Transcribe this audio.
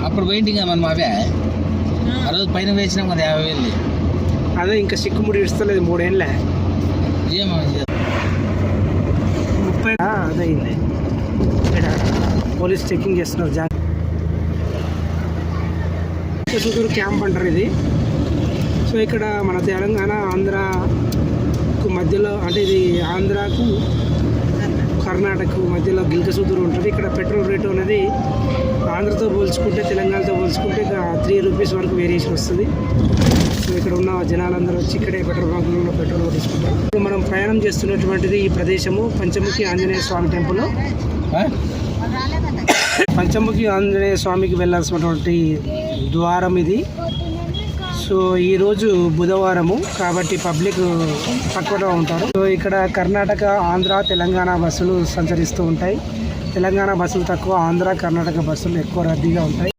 అప్పుడు పెయింటింగ్ మనం అవే ఆ రోజు పైన వేసినాం కదా 50,000. అదే ఇంకా సిక్కుముడి ఇస్తలేదు 3 ఏళ్ళే ఏమో 30 అదే అయింది. ఇక్కడ పోలీస్ చెకింగ్ చేస్తున్నారు. సుదూరు క్యాంప్ అంటారు ఇది. సో ఇక్కడ మన తెలంగాణ ఆంధ్రాకు మధ్యలో, అంటే ఇది ఆంధ్రాకు కర్ణాటకకు మధ్యలో గిల్కసూదూరు ఉంటుంది. ఇక్కడ పెట్రోల్ రేటు అనేది ఆంధ్రతో పోల్చుకుంటే, తెలంగాణతో పోల్చుకుంటే 3 రూపీస్ వరకు వేరియేషన్ వస్తుంది. సో ఇక్కడ ఉన్న జనాలందరూ వచ్చి ఇక్కడే పెట్రోల్ బంకులలో పెట్రోల్ కొట్టించుకుంటారు. ఇప్పుడు మనం ప్రయాణం చేస్తున్నటువంటిది ఈ ప్రదేశము పంచముఖి ఆంజనేయ స్వామి టెంపుల్. పంచముఖి ఆంజనేయ స్వామికి వెళ్ళాల్సినటువంటి ద్వారం ఇది. సో ఈరోజు బుధవారము కాబట్టి పబ్లిక్ తక్కువగా ఉంటారు. సో ఇక్కడ కర్ణాటక, ఆంధ్ర, తెలంగాణ బస్సులు సంచరిస్తూ ఉంటాయి. తెలంగాణ బస్సులు తక్కువ, ఆంధ్ర, కర్ణాటక బస్సులు ఎక్కువ రద్దీగా ఉంటాయి.